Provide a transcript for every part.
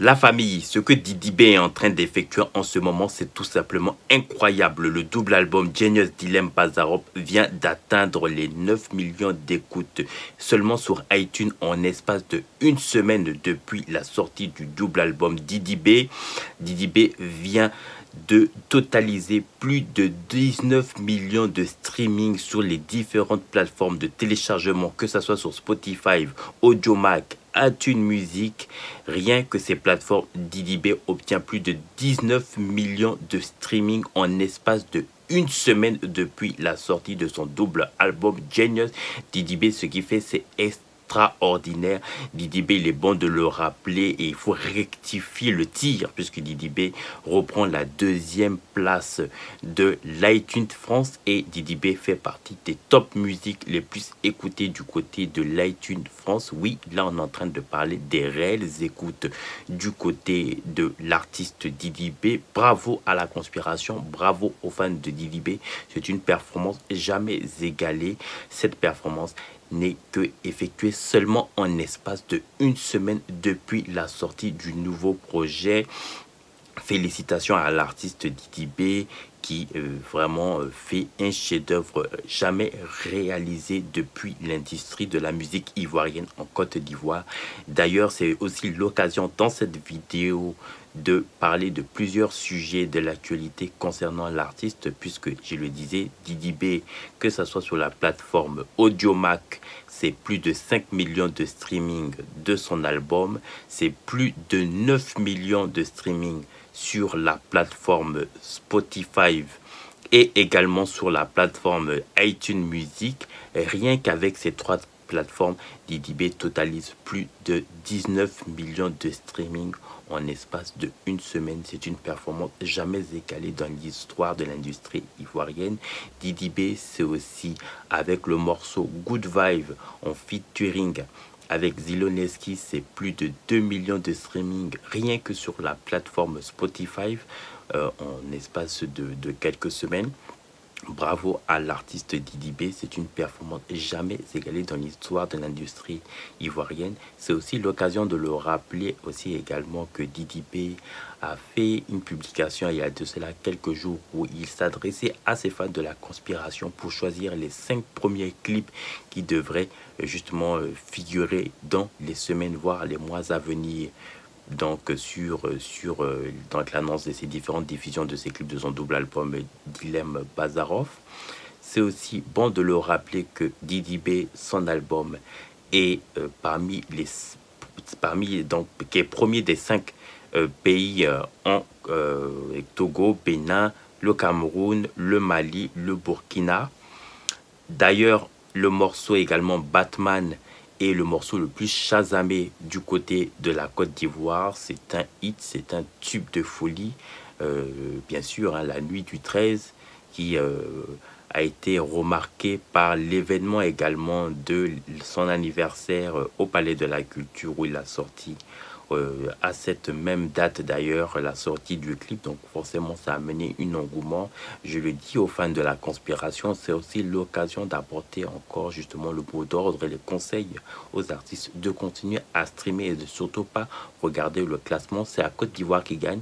La famille, ce que Didi B est en train d'effectuer en ce moment, c'est tout simplement incroyable. Le double album Genius Dilem Bazarop vient d'atteindre les 9 millions d'écoutes seulement sur iTunes en espace de une semaine depuis la sortie du double album Didi B. Didi B vient de totaliser plus de 19 millions de streaming sur les différentes plateformes de téléchargement, que ce soit sur Spotify, Audiomack, iTunes Music. Rien que ces plateformes, Didi B obtient plus de 19 millions de streaming en espace de une semaine depuis la sortie de son double album Genius. Didi B, ce qu'il fait, c'est extraordinaire. Didi B, il est bon de le rappeler et il faut rectifier le tir puisque Didi B reprend la deuxième place de l'iTunes France et Didi B fait partie des top musiques les plus écoutées du côté de l'iTunes France. Oui, là on est en train de parler des réelles écoutes du côté de l'artiste Didi B. Bravo à la conspiration, bravo aux fans de Didi B. C'est une performance jamais égalée. Cette performance n'est que effectué seulement en espace de une semaine depuis la sortie du nouveau projet. Félicitations à l'artiste Didi B qui vraiment fait un chef-d'œuvre jamais réalisé depuis l'industrie de la musique ivoirienne en Côte d'Ivoire. D'ailleurs, c'est aussi l'occasion dans cette vidéo de parler de plusieurs sujets de l'actualité concernant l'artiste, puisque je le disais, Didi B, que ce soit sur la plateforme Audiomack, c'est plus de 5 millions de streaming de son album, c'est plus de 9 millions de streaming sur la plateforme Spotify et également sur la plateforme iTunes Music. Rien qu'avec ces trois plateformes, Didi B totalise plus de 19 millions de streaming en espace de une semaine. C'est une performance jamais égalée dans l'histoire de l'industrie ivoirienne. Didi B, c'est aussi avec le morceau Good Vibe en featuring avec Ziloneski, c'est plus de 2 millions de streaming rien que sur la plateforme Spotify en espace de quelques semaines. Bravo à l'artiste Didi B, c'est une performance jamais égalée dans l'histoire de l'industrie ivoirienne. C'est aussi l'occasion de le rappeler aussi également que Didi B a fait une publication il y a de cela quelques jours où il s'adressait à ses fans de la conspiration pour choisir les 5 premiers clips qui devraient justement figurer dans les semaines voire les mois à venir. Donc donc l'annonce de ces différentes diffusions de ces clips de son double album Dilem Bazarov. C'est aussi bon de le rappeler que Didi B, son album est qui est premier des 5 pays en Togo, Bénin, le Cameroun, le Mali, le Burkina. D'ailleurs, le morceau également Batman est le morceau le plus chasamé du côté de la Côte d'Ivoire. C'est un hit, c'est un tube de folie. Bien sûr, hein, la nuit du 13 qui a été remarqué par l'événement également de son anniversaire au Palais de la Culture où il a sorti à cette même date d'ailleurs la sortie du clip, donc forcément ça a amené un engouement. Je le dis aux fans de la conspiration, c'est aussi l'occasion d'apporter encore justement le mot d'ordre et les conseils aux artistes de continuer à streamer et de surtout pas regarder le classement. C'est la Côte d'Ivoire qui gagne.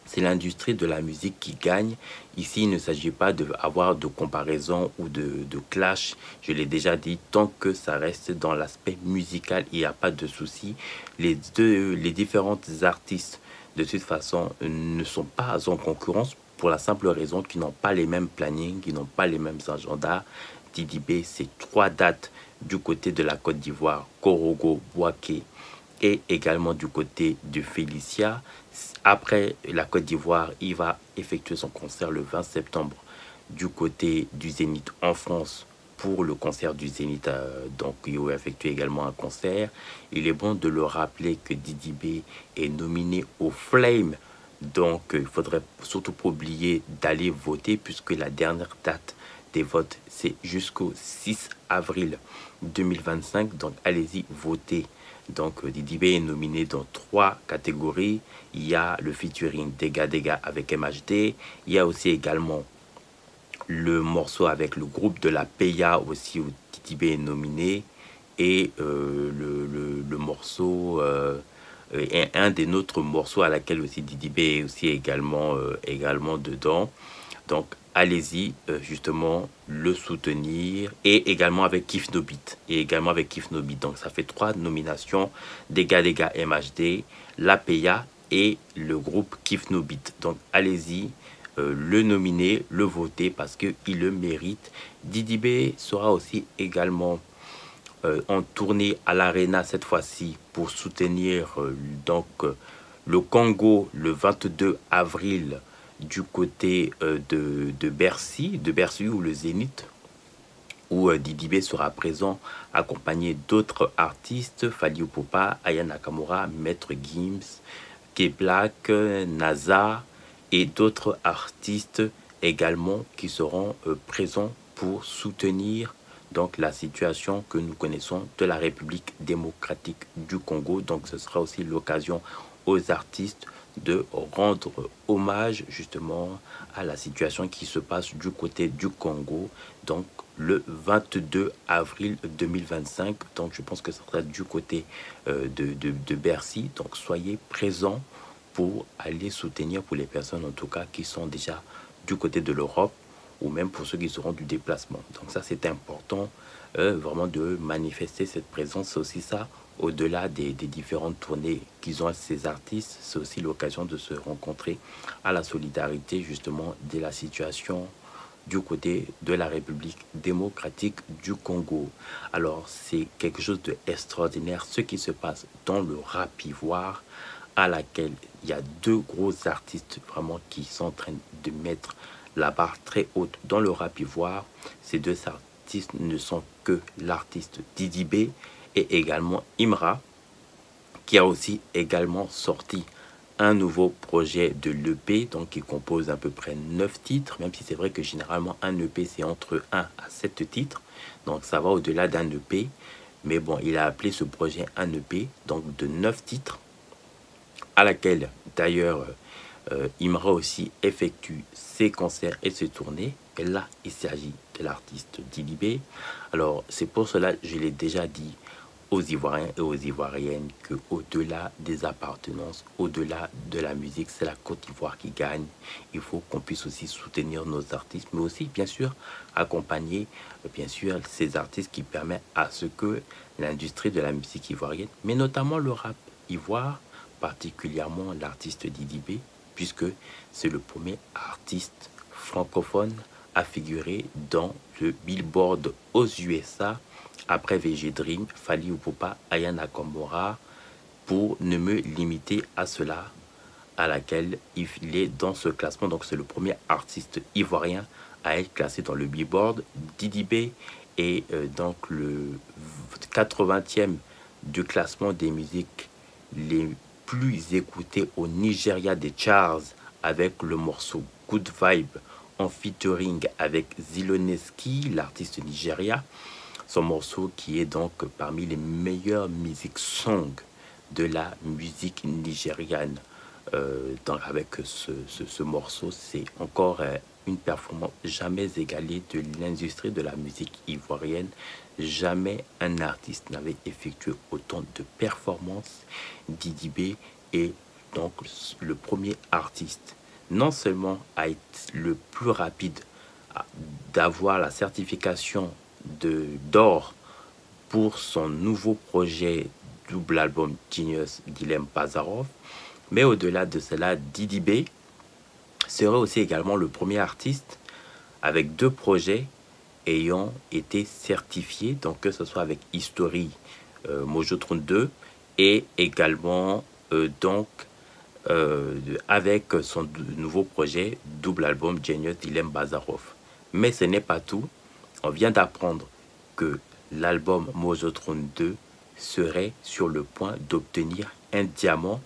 C'est l'industrie de la musique qui gagne. Ici, il ne s'agit pas d'avoir de comparaison ou de clash. Je l'ai déjà dit, tant que ça reste dans l'aspect musical, il n'y a pas de souci. Les différentes artistes, de toute façon, ne sont pas en concurrence pour la simple raison qu'ils n'ont pas les mêmes plannings, qu'ils n'ont pas les mêmes agendas. Didi B, c'est 3 dates du côté de la Côte d'Ivoire, Korogo, Bouaké, et également du côté de Félicia. Après la Côte d'Ivoire, il va effectuer son concert le 20 septembre du côté du Zénith en France pour le concert du Zénith. Donc, il va effectuer également un concert. Il est bon de le rappeler que Didi B est nominé au Flame. Donc, il faudrait surtout pas oublier d'aller voter puisque la dernière date des votes, c'est jusqu'au 6 avril 2025. Donc, allez-y, votez. Donc, Didi B est nominé dans 3 catégories. Il y a le featuring Dega Dega avec MHD. Il y a aussi également le morceau avec le groupe de la Peya aussi où Didi B est nominé. Et le morceau et un des nôtres morceaux à laquelle aussi Didi B est aussi également dedans. Donc allez-y justement le soutenir, et également avec Kif No Beat, donc ça fait 3 nominations: Dega MHD, La Peya et le groupe Kif No Beat. Donc allez-y le nominer, le voter, parce que il le mérite. Didi B sera aussi également en tournée à l'Arena cette fois-ci pour soutenir le Congo le 22 avril du côté de Bercy ou le Zénith, où Didi B sera présent accompagné d'autres artistes: Fally Ipupa, Aya Nakamura, Maître Gims, K-Black, NASA et d'autres artistes également qui seront présents pour soutenir donc la situation que nous connaissons de la République démocratique du Congo. Donc ce sera aussi l'occasion aux artistes de rendre hommage justement à la situation qui se passe du côté du Congo, donc le 22 avril 2025. Donc je pense que ça sera du côté de Bercy. Donc soyez présents pour aller soutenir, pour les personnes en tout cas qui sont déjà du côté de l'Europe, ou même pour ceux qui seront du déplacement. Donc ça, c'est important vraiment de manifester cette présence. C'est aussi ça, au-delà des différentes tournées qu'ils ont à ces artistes, c'est aussi l'occasion de se rencontrer à la solidarité justement de la situation du côté de la République démocratique du Congo. Alors c'est quelque chose d'extraordinaire ce qui se passe dans le rap ivoire, à laquelle il y a 2 gros artistes vraiment qui sont en train de mettre la barre très haute dans le rap ivoire. Ces 2 artistes ne sont que l'artiste Didi B et également Imra, qui a aussi également sorti un nouveau projet de l'EP, donc qui compose à peu près 9 titres, même si c'est vrai que généralement un EP c'est entre 1 à 7 titres, donc ça va au-delà d'un EP, mais bon, il a appelé ce projet un EP, donc de 9 titres, à laquelle d'ailleurs Imra aussi effectue ses concerts et ses tournées. Et là, il s'agit de l'artiste Didi B. Alors, c'est pour cela, je l'ai déjà dit aux Ivoiriens et aux Ivoiriennes, que au-delà des appartenances, au-delà de la musique, c'est la Côte d'Ivoire qui gagne. Il faut qu'on puisse aussi soutenir nos artistes, mais aussi, bien sûr, accompagner, bien sûr, ces artistes qui permettent à ce que l'industrie de la musique ivoirienne, mais notamment le rap ivoire, particulièrement l'artiste Didi B, puisque c'est le premier artiste francophone à figurer dans le Billboard aux USA, après VG Dream, Fally Ipupa, Aya Nakamura, pour ne me limiter à cela, à laquelle il est dans ce classement. Donc c'est le premier artiste ivoirien à être classé dans le Billboard. Didi B est donc le 80e du classement des musiques les plus écouté au Nigeria des charts, avec le morceau Good Vibe en featuring avec Ziloneski, l'artiste Nigeria. Son morceau qui est donc parmi les meilleures musiques song de la musique nigériane. Avec ce morceau, c'est encore une performance jamais égalée de l'industrie de la musique ivoirienne. Jamais un artiste n'avait effectué autant de performances. Didi B est donc le premier artiste non seulement à être le plus rapide d'avoir la certification d'or pour son nouveau projet double album Genius d'Ilem Bazarov, mais au-delà de cela, Didi B serait aussi également le premier artiste avec 2 projets ayant été certifiés, donc que ce soit avec History Mojo 32 et également avec son nouveau projet double album Genius d'Ilem Bazarov. Mais ce n'est pas tout. On vient d'apprendre que l'album Mojo 32 serait sur le point d'obtenir un diamant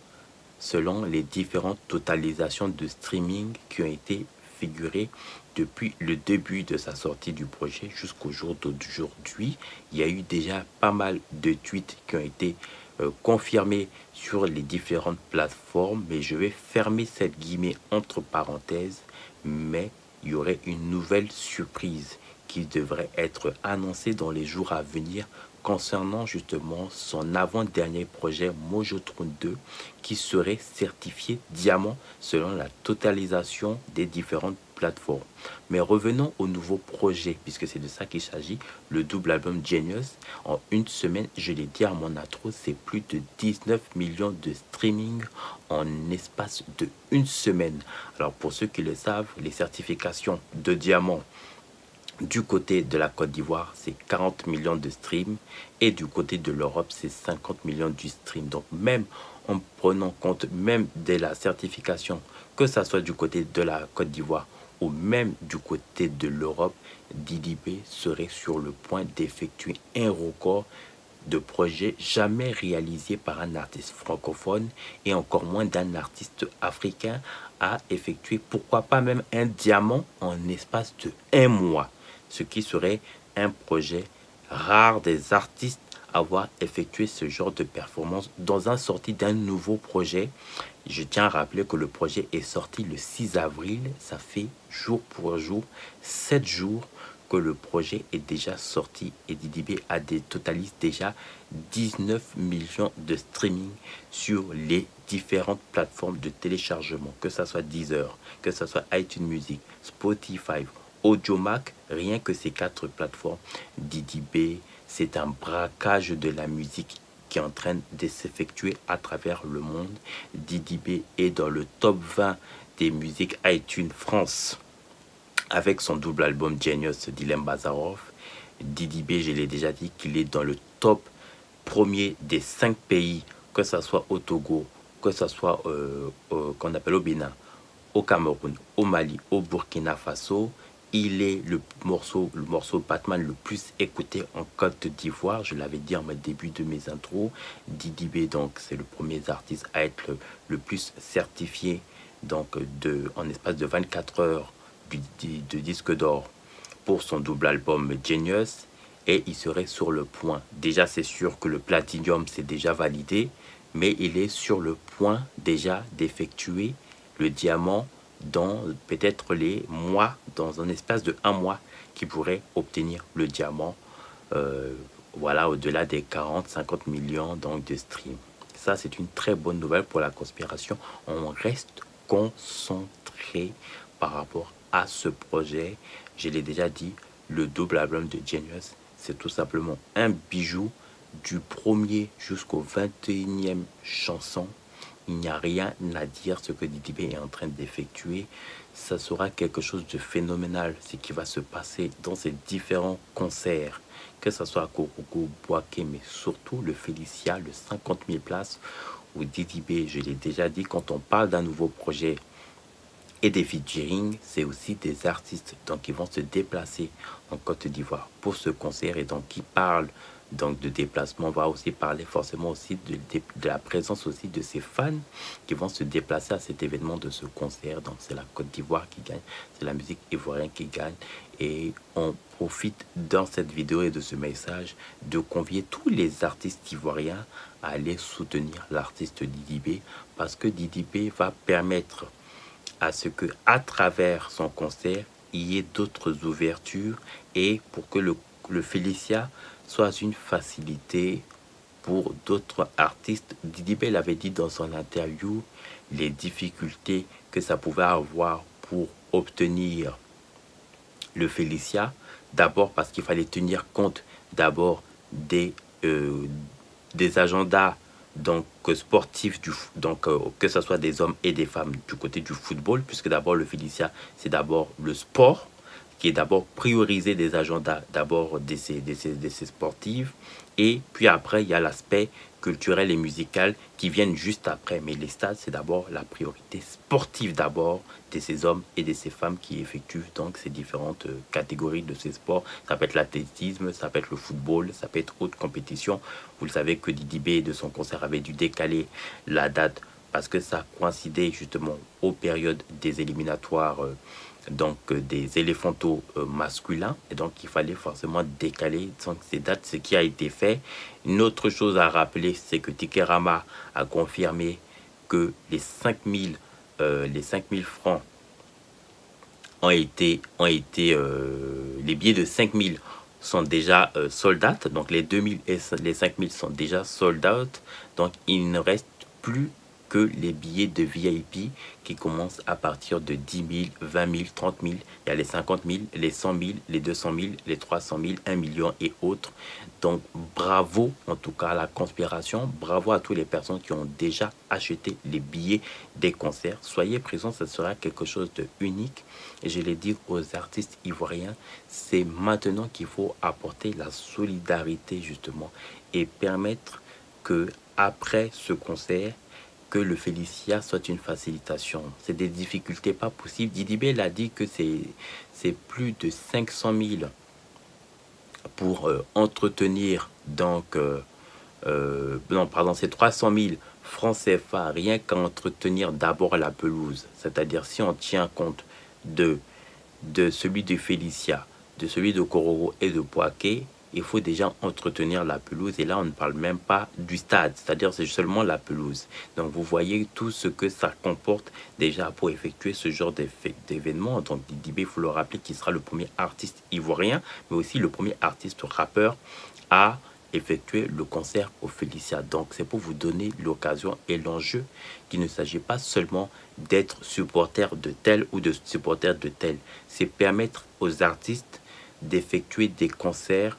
selon les différentes totalisations de streaming qui ont été figurées depuis le début de sa sortie du projet jusqu'au jour d'aujourd'hui. Il y a eu déjà pas mal de tweets qui ont été confirmés sur les différentes plateformes, mais je vais fermer cette guillemets entre parenthèses, mais il y aurait une nouvelle surprise qui devrait être annoncée dans les jours à venir concernant justement son avant-dernier projet Mojotron 2 qui serait certifié diamant selon la totalisation des différentes plateformes. Mais revenons au nouveau projet, puisque c'est de ça qu'il s'agit, le double album Genius. En une semaine, je l'ai dit à mon intro, c'est plus de 19 millions de streaming en espace de une semaine. Alors pour ceux qui le savent, les certifications de diamant du côté de la Côte d'Ivoire, c'est 40 millions de streams et du côté de l'Europe, c'est 50 millions du stream. Donc même en prenant compte même de la certification, que ça soit du côté de la Côte d'Ivoire ou même du côté de l'Europe, DDB serait sur le point d'effectuer un record de projet jamais réalisé par un artiste francophone et encore moins d'un artiste africain à effectuer, pourquoi pas même un diamant en espace de un mois, ce qui serait un projet rare des artistes à avoir effectué ce genre de performance dans un sortie d'un nouveau projet. Je tiens à rappeler que le projet est sorti le 6 avril, ça fait jour pour jour, 7 jours que le projet est déjà sorti et DDB totalise déjà 19 millions de streaming sur les différentes plateformes de téléchargement, que ce soit Deezer, que ce soit iTunes Music, Spotify, Audiomack, rien que ces 4 plateformes. DDB, c'est un braquage de la musique qui est en train de s'effectuer à travers le monde. DDB est dans le top 20 des musiques iTunes France avec son double album Genius d'Ilem Bazarov. DDB, je l'ai déjà dit, qu'il est dans le top premier des 5 pays, que ce soit au Togo, que ce soit qu'on appelle au Bénin, au Cameroun, au Mali, au Burkina Faso. Il est le morceau Batman le plus écouté en Côte d'Ivoire. Je l'avais dit en début de mes intros. DDB, donc, c'est le premier artiste à être le plus certifié donc, en espace de 24 heures de disque d'or pour son double album Genius. Et il serait sur le point. Déjà, c'est sûr que le Platinum, c'est déjà validé. Mais il est sur le point déjà d'effectuer le diamant dans peut-être les mois, dans un espace de un mois, qui pourrait obtenir le diamant, voilà, au-delà des 40-50 millions donc, de streams. Ça, c'est une très bonne nouvelle pour la conspiration. On reste concentré par rapport à ce projet. Je l'ai déjà dit, le double album de Genius, c'est tout simplement un bijou du premier jusqu'au 21e chanson. Il n'y a rien à dire, ce que DDB est en train d'effectuer. Ça sera quelque chose de phénoménal, ce qui va se passer dans ces différents concerts, que ce soit à Kouroukou, Boaké, mais surtout le Félicia, le 50 000 places, où DDB, je l'ai déjà dit, quand on parle d'un nouveau projet et des featuring, c'est aussi des artistes donc qui vont se déplacer en Côte d'Ivoire pour ce concert, et donc qui parlent donc de déplacement. On va aussi parler forcément aussi de la présence aussi de ces fans qui vont se déplacer à cet événement de ce concert. Donc c'est la Côte d'Ivoire qui gagne, c'est la musique ivoirienne qui gagne, et on profite dans cette vidéo et de ce message de convier tous les artistes ivoiriens à aller soutenir l'artiste DDB, parce que DDB va permettre à ce que à travers son concert il y ait d'autres ouvertures, et pour que le Félicia soit une facilité pour d'autres artistes. DDB l'avait dit dans son interview, les difficultés que ça pouvait avoir pour obtenir le Félicia, d'abord parce qu'il fallait tenir compte d'abord des agendas donc sportifs, que ce soit des hommes et des femmes du côté du football, puisque d'abord le Félicia, c'est d'abord le sport qui est d'abord priorisé des agendas d'abord de ces sportifs, et puis après il y a l'aspect culturel et musical qui viennent juste après. Mais les stades, c'est d'abord la priorité sportive d'abord de ces hommes et de ces femmes qui effectuent donc ces différentes catégories de ces sports. Ça peut être l'athlétisme, ça peut être le football, ça peut être autre compétition. Vous le savez que DDB de son concert avait dû décaler la date parce que ça coïncidait justement aux périodes des éliminatoires donc des éléphantos masculins, et donc il fallait forcément décaler donc, ces dates, ce qui a été fait. Une autre chose à rappeler, c'est que Tikerama a confirmé que les 5000 francs ont été les billets de 5000 sont déjà sold out. Donc les 2000 et les 5000 sont déjà sold out. Donc il ne reste plus que les billets de VIP qui commencent à partir de 10 000, 20 000, 30 000. Il y a les 50 000, les 100 000, les 200 000, les 300 000, 1 million et autres. Donc bravo en tout cas à la conspiration. Bravo à toutes les personnes qui ont déjà acheté les billets des concerts. Soyez présents, ce sera quelque chose de unique. Et je l'ai dit aux artistes ivoiriens, c'est maintenant qu'il faut apporter la solidarité justement et permettre que après ce concert, que le Félicia soit une facilitation. C'est des difficultés pas possibles. Didi B l'a dit que c'est plus de 500 000 pour entretenir, donc, non, pardon, c'est 300 000 francs CFA rien qu'à entretenir d'abord la pelouse. C'est-à-dire si on tient compte de celui de Félicia, de celui de Kororo et de Poaké, il faut déjà entretenir la pelouse. Et là, on ne parle même pas du stade, c'est-à-dire c'est seulement la pelouse. Donc, vous voyez tout ce que ça comporte déjà pour effectuer ce genre d'événement. Donc, Didi B, il faut le rappeler, qu'il sera le premier artiste ivoirien, mais aussi le premier artiste rappeur à effectuer le concert au Félicia. Donc, c'est pour vous donner l'occasion et l'enjeu qu'il ne s'agit pas seulement d'être supporter de tel ou de supporter de tel. C'est permettre aux artistes d'effectuer des concerts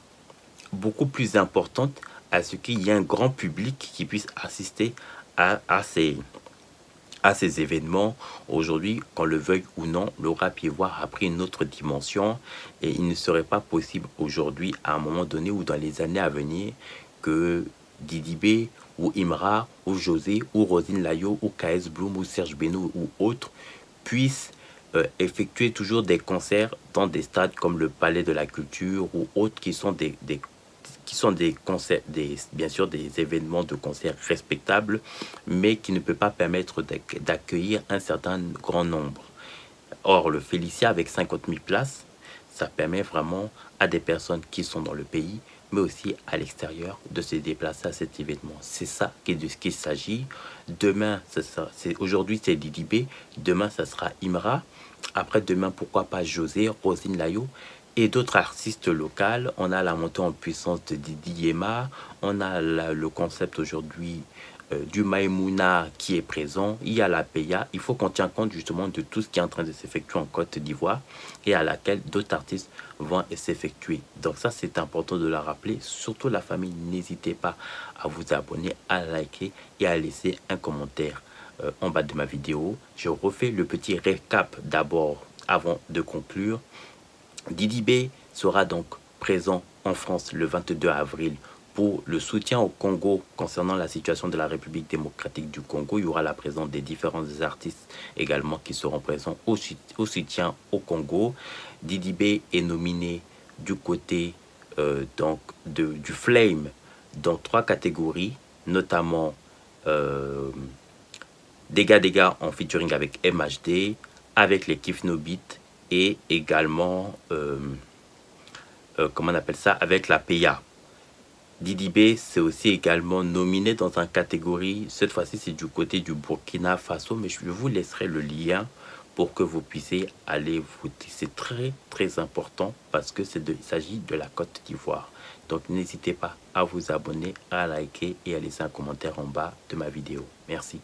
beaucoup plus importante à ce qu'il y ait un grand public qui puisse assister à ces événements. Aujourd'hui, qu'on le veuille ou non, le rap ivoire a pris une autre dimension et il ne serait pas possible aujourd'hui, à un moment donné ou dans les années à venir, que Didi B ou Imra ou José ou Rosine Layo ou KS Bloom ou Serge Beno ou autres puissent effectuer toujours des concerts dans des stades comme le Palais de la Culture ou autres qui sont des concerts, bien sûr des événements de concerts respectables, mais qui ne peut pas permettre d'accueillir un certain grand nombre. Or, le Félicia avec 50 000 places, ça permet vraiment à des personnes qui sont dans le pays, mais aussi à l'extérieur, de se déplacer à cet événement. C'est ça de ce qu'il s'agit. Demain, aujourd'hui c'est Didi B, demain ça sera Imra, après-demain pourquoi pas José, Rosine Layo, et d'autres artistes locaux. On a la montée en puissance de Didi Yema, on a le concept aujourd'hui du Maïmouna qui est présent, il y a la Peya. Il faut qu'on tienne compte justement de tout ce qui est en train de s'effectuer en Côte d'Ivoire et à laquelle d'autres artistes vont s'effectuer. Donc ça, c'est important de la rappeler. Surtout la famille, n'hésitez pas à vous abonner, à liker et à laisser un commentaire en bas de ma vidéo. Je refais le petit récap d'abord avant de conclure. Didi B sera donc présent en France le 22 avril pour le soutien au Congo concernant la situation de la République démocratique du Congo. Il y aura la présence des différents artistes également qui seront présents au soutien au Congo. Didi B est nominé du côté donc du Flame dans 3 catégories, notamment Dégâts en featuring avec MHD, avec les Kif No Beat et également comment on appelle ça, avec la PIA. Didi B c'est aussi également nominé dans une catégorie, cette fois-ci c'est du côté du Burkina Faso, mais je vous laisserai le lien pour que vous puissiez aller voter. C'est très important parce que il s'agit de la Côte d'Ivoire. Donc n'hésitez pas à vous abonner, à liker et à laisser un commentaire en bas de ma vidéo. Merci.